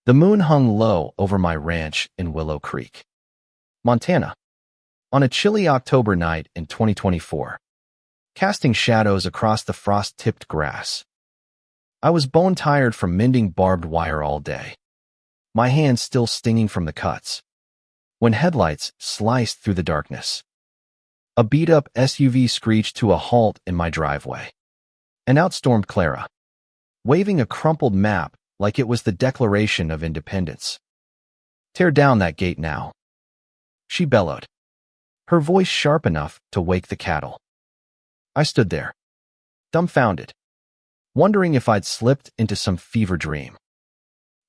The moon hung low over my ranch in Willow Creek, Montana, on a chilly October night in 2024, casting shadows across the frost-tipped grass. I was bone-tired from mending barbed wire all day, my hands still stinging from the cuts, when headlights sliced through the darkness. A beat-up SUV screeched to a halt in my driveway, and out stormed Clara, waving a crumpled map like it was the Declaration of Independence. "Tear down that gate now," she bellowed, her voice sharp enough to wake the cattle. I stood there, dumbfounded, wondering if I'd slipped into some fever dream.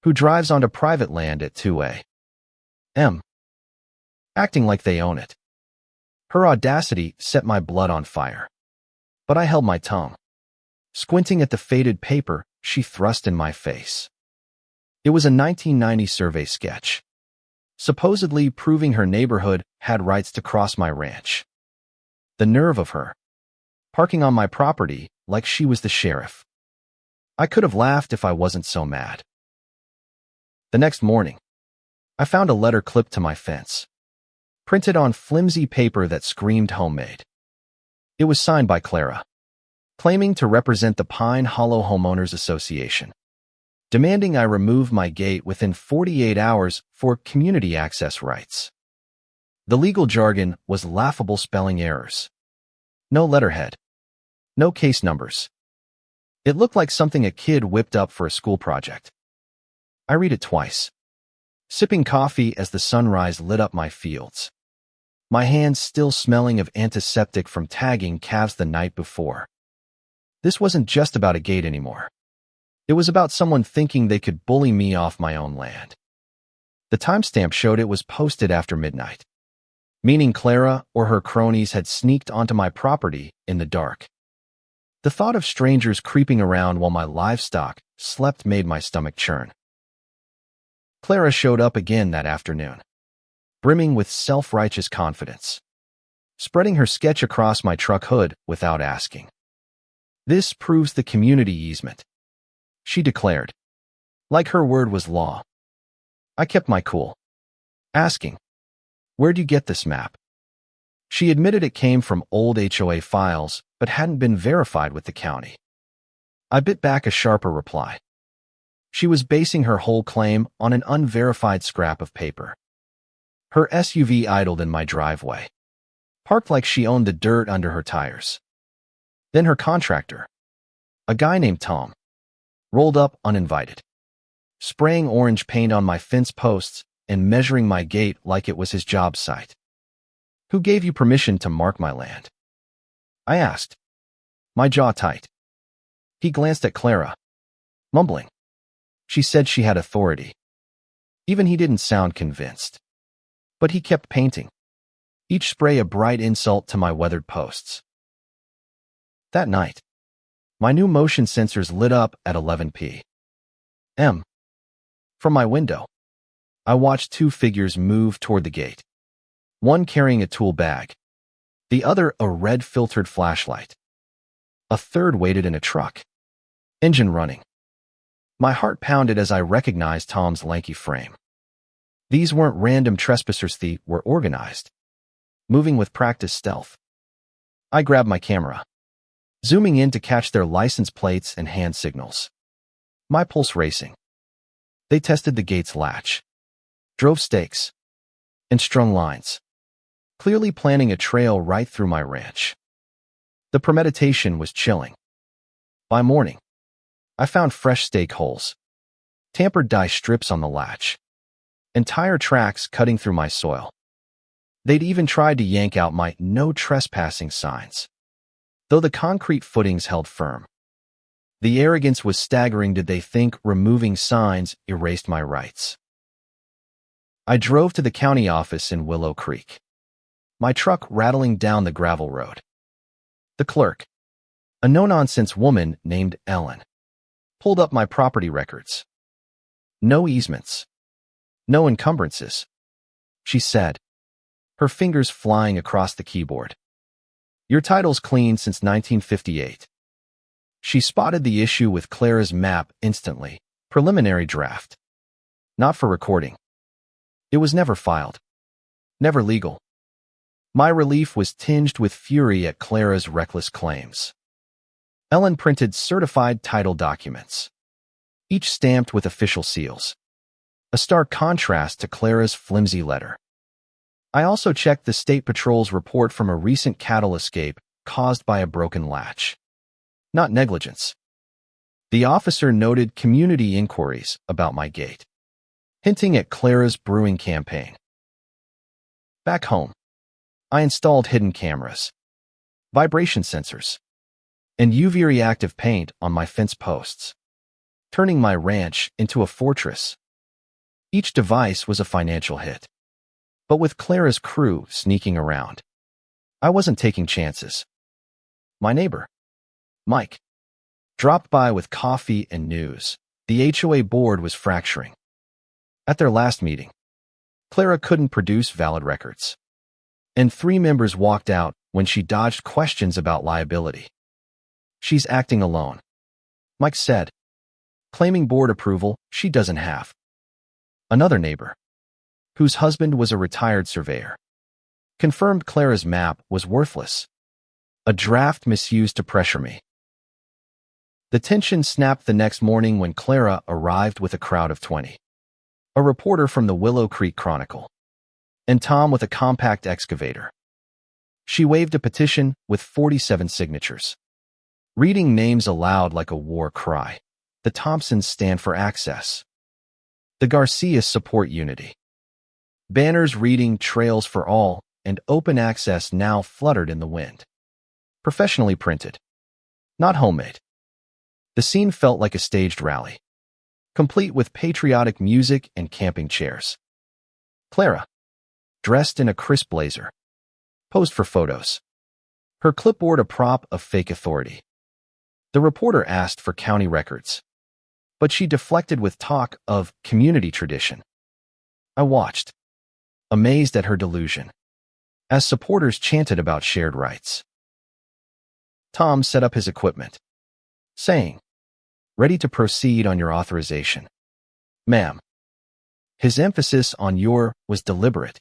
Who drives onto private land at 2 a.m., acting like they own it? Her audacity set my blood on fire, but I held my tongue, squinting at the faded paper she thrust in my face. It was a 1990 survey sketch, supposedly proving her neighborhood had rights to cross my ranch. The nerve of her, parking on my property like she was the sheriff. I could have laughed if I wasn't so mad. The next morning, I found a letter clipped to my fence, printed on flimsy paper that screamed homemade. It was signed by Clara, claiming to represent the Pine Hollow Homeowners Association, demanding I remove my gate within 48 hours for community access rights. The legal jargon was laughable spelling errors. No letterhead. No case numbers. It looked like something a kid whipped up for a school project. I read it twice, sipping coffee as the sunrise lit up my fields, my hands still smelling of antiseptic from tagging calves the night before. This wasn't just about a gate anymore. It was about someone thinking they could bully me off my own land. The timestamp showed it was posted after midnight, meaning Clara or her cronies had sneaked onto my property in the dark. The thought of strangers creeping around while my livestock slept made my stomach churn. Clara showed up again that afternoon, brimming with self-righteous confidence, spreading her sketch across my truck hood without asking. "This proves the community easement," she declared, like her word was law. I kept my cool, asking, "Where'd you get this map?" She admitted it came from old HOA files, but hadn't been verified with the county. I bit back a sharper reply. She was basing her whole claim on an unverified scrap of paper. Her SUV idled in my driveway, parked like she owned the dirt under her tires. Then her contractor, a guy named Tom, rolled up uninvited, spraying orange paint on my fence posts and measuring my gate like it was his job site. "Who gave you permission to mark my land?" I asked, my jaw tight. He glanced at Clara, mumbling. She said she had authority. Even he didn't sound convinced. But he kept painting, each spray a bright insult to my weathered posts. That night, my new motion sensors lit up at 11 p.m. From my window, I watched two figures move toward the gate, one carrying a tool bag, the other a red filtered flashlight. A third waited in a truck, engine running. My heart pounded as I recognized Tom's lanky frame. These weren't random trespassers, they were organized, moving with practiced stealth. I grabbed my camera, zooming in to catch their license plates and hand signals. My pulse racing. They tested the gate's latch, drove stakes, and strung lines, clearly planning a trail right through my ranch. The premeditation was chilling. By morning, I found fresh stake holes, tampered dye strips on the latch, and tire tracks cutting through my soil. They'd even tried to yank out my "no trespassing" signs, though the concrete footings held firm. The arrogance was staggering. Did they think removing signs erased my rights? I drove to the county office in Willow Creek, my truck rattling down the gravel road. The clerk, a no-nonsense woman named Ellen, pulled up my property records. "No easements. No encumbrances," she said, her fingers flying across the keyboard. "Your title's clean since 1958. She spotted the issue with Clara's map instantly. "Preliminary draft. Not for recording. It was never filed. Never legal. My relief was tinged with fury at Clara's reckless claims. Ellen printed certified title documents, each stamped with official seals, a stark contrast to Clara's flimsy letter. I also checked the State Patrol's report from a recent cattle escape caused by a broken latch. Not negligence. The officer noted community inquiries about my gate, hinting at Clara's brewing campaign. Back home, I installed hidden cameras, vibration sensors, and UV-reactive paint on my fence posts, turning my ranch into a fortress. Each device was a financial hit. But with Clara's crew sneaking around, I wasn't taking chances. My neighbor, Mike, dropped by with coffee and news. The HOA board was fracturing. At their last meeting, Clara couldn't produce valid records, and 3 members walked out when she dodged questions about liability. She's acting alone, Mike said, claiming board approval she doesn't have. Another neighbor, whose husband was a retired surveyor, confirmed Clara's map was worthless, a draft misused to pressure me. The tension snapped the next morning when Clara arrived with a crowd of 20. A reporter from the Willow Creek Chronicle, and Tom with a compact excavator. She waved a petition with 47 signatures, reading names aloud like a war cry. The Thompsons stand for access. The Garcias support unity. Banners reading Trails for All and Open Access now fluttered in the wind. Professionally printed, not homemade. The scene felt like a staged rally, complete with patriotic music and camping chairs. Clara, dressed in a crisp blazer, posed for photos, her clipboard a prop of fake authority. The reporter asked for county records, but she deflected with talk of community tradition. I watched, amazed at her delusion, as supporters chanted about shared rights. Tom set up his equipment, saying, "Ready to proceed on your authorization, ma'am." His emphasis on your was deliberate,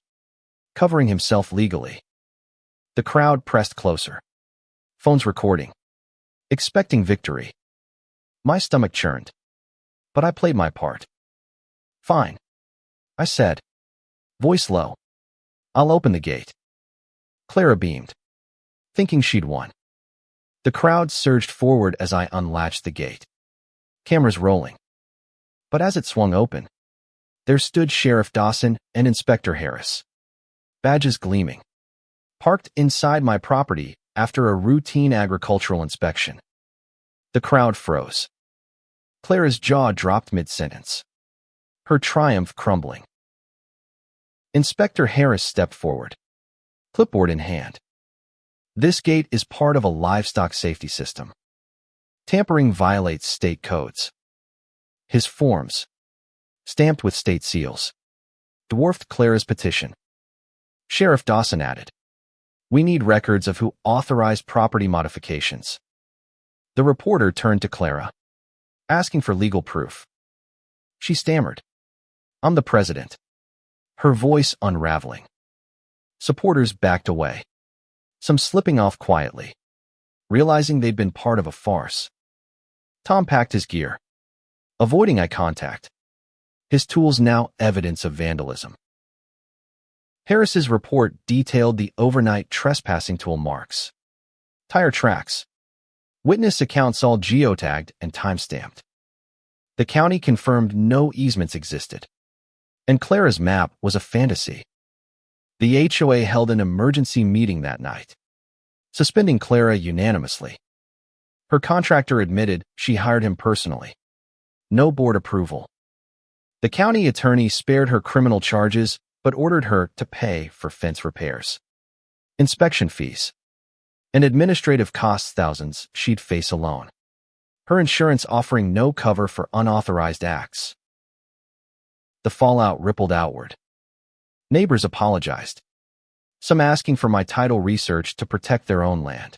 covering himself legally. The crowd pressed closer, phones recording, expecting victory. My stomach churned, but I played my part. "Fine," I said, voice low. "I'll open the gate." Clara beamed, thinking she'd won. The crowd surged forward as I unlatched the gate, cameras rolling. But as it swung open, there stood Sheriff Dawson and Inspector Harris, badges gleaming, parked inside my property after a routine agricultural inspection. The crowd froze. Clara's jaw dropped mid-sentence, her triumph crumbling. Inspector Harris stepped forward, clipboard in hand. "This gate is part of a livestock safety system. Tampering violates state codes." His forms, stamped with state seals, dwarfed Clara's petition. Sheriff Dawson added, "We need records of who authorized property modifications." The reporter turned to Clara, asking for legal proof. She stammered, "I'm the president," her voice unraveling. Supporters backed away, some slipping off quietly, realizing they'd been part of a farce. Tom packed his gear, avoiding eye contact, his tools now evidence of vandalism. Harris's report detailed the overnight trespassing tool marks, tire tracks, witness accounts all geotagged and time-stamped. The county confirmed no easements existed, and Clara's map was a fantasy. The HOA held an emergency meeting that night, suspending Clara unanimously. Her contractor admitted she hired him personally. No board approval. The county attorney spared her criminal charges but ordered her to pay for fence repairs, inspection fees, and administrative costs thousands she'd face alone, her insurance offering no cover for unauthorized acts. The fallout rippled outward. Neighbors apologized, some asking for my title research to protect their own land.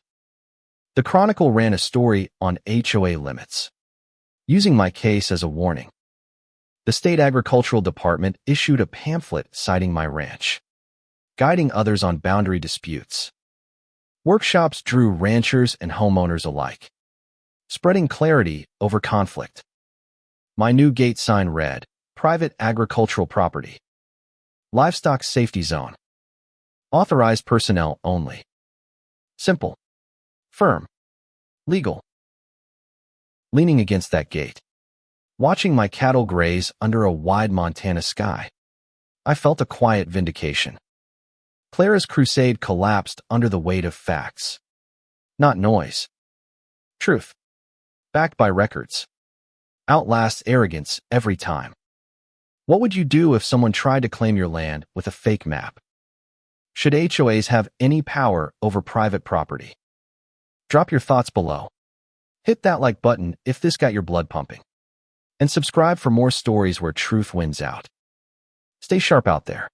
The Chronicle ran a story on HOA limits, using my case as a warning. The state agricultural department issued a pamphlet citing my ranch, guiding others on boundary disputes. Workshops drew ranchers and homeowners alike, spreading clarity over conflict. My new gate sign read, Private Agricultural Property. Livestock Safety Zone. Authorized personnel only. Simple. Firm. Legal. Leaning against that gate, watching my cattle graze under a wide Montana sky, I felt a quiet vindication. Clara's crusade collapsed under the weight of facts. Not noise. Truth. Backed by records. Outlasts arrogance every time. What would you do if someone tried to claim your land with a fake map? Should HOAs have any power over private property? Drop your thoughts below. Hit that like button if this got your blood pumping. And subscribe for more stories where truth wins out. Stay sharp out there.